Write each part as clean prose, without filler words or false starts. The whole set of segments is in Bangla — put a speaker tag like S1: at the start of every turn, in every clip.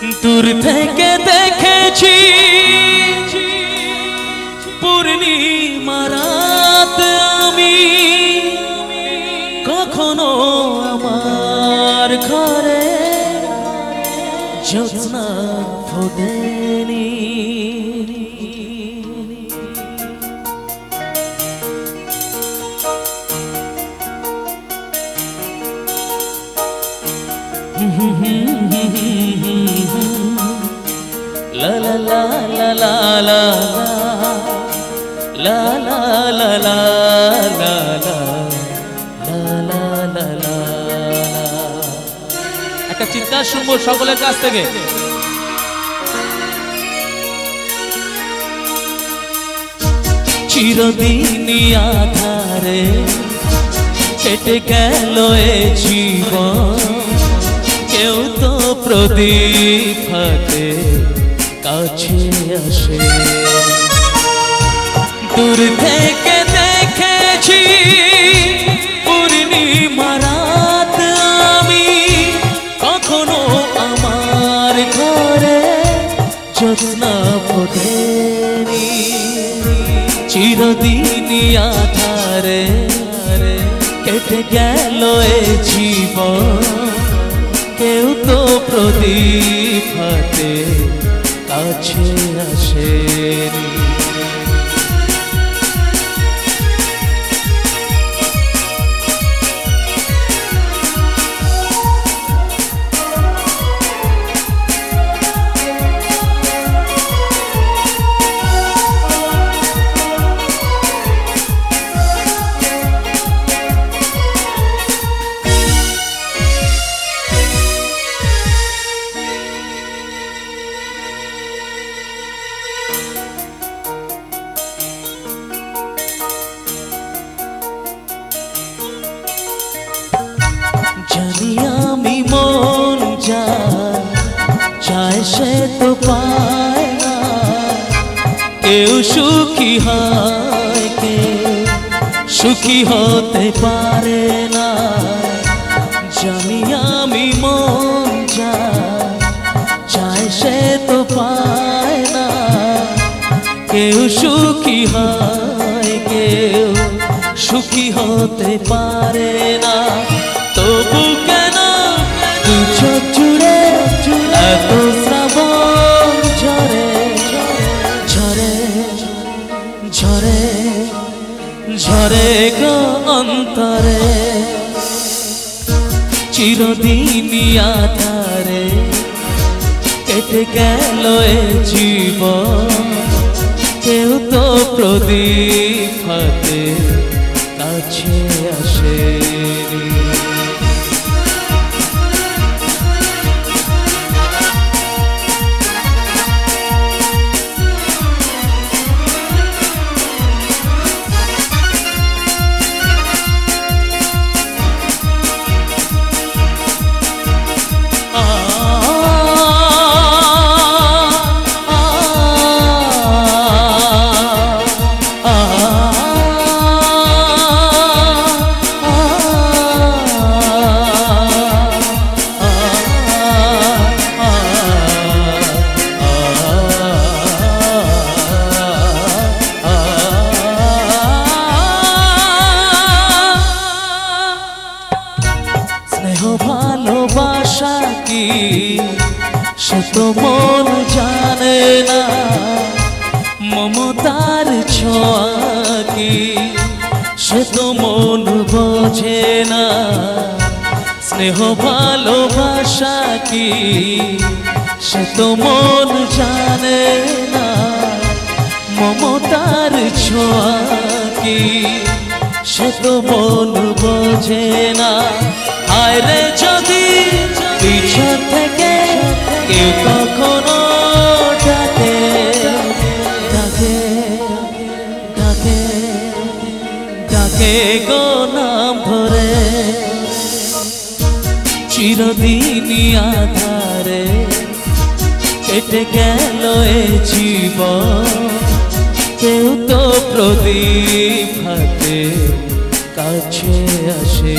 S1: দূর থেকে দেখেছি পূর্ণিমা রাত আমি, কখনো আমার ঘরে জ্যোৎস্না ফোটেনি। La la la la la la la la la la la la la la। একটা চিৎকার শুনবো সকলের কাছ থেকে। চিরদিনই আধারে কেটে গেল এ জীবন, কেউ তো প্রদীপ হাতে কাছে আসে। দূর থেকে দেখেছি পূর্ণিমা রাত আমি, কখনো আমার ঘরে জ্যোৎস্না ফোটেনি। চিরদিনই আধারে কেটে গেল এ জীবন, কেউ তো প্রদীপ হাতে কাছে আসেনি। জানি আমি মন যা চায় সে তো পায় না, কেউ সুখী হয় কেউ সুখী হতে পারে না। জানি আমি মন যা চায় সে তো পায় না, কেউ সুখী হয় কেউ সুখী হতে পারে না। তবু কেন দু চোখ জুড়ে এত শ্রাবণ ঝরে ঝরে ঝরে ঝরে গো অন্তরে। চিরদিনই আধারে কেটে গেল এ জীবন, কেউ তো প্রদীপ হাতে কাছে আসেনি। ভালোবাসা কি সে তো মন জানে না, মমতার ছোঁয়া কি সে তো মন বোঝে না। স্নেহ ভালোবাসা কি সে তো মন জানে না, মমতার ছোঁয়া কি সে তো মন বোঝে না। হায় রে যদি পিছন থেকে কেউ কখনো ডাকে ডাকে ডাকে ডাকে গো নাম ধরে, চিরদিনই আধারে কেটে গেল এ জীবন, কেউ তো প্রদীপ হাতে কাছে আসে।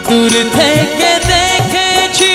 S1: দূর থেকে দেখেছি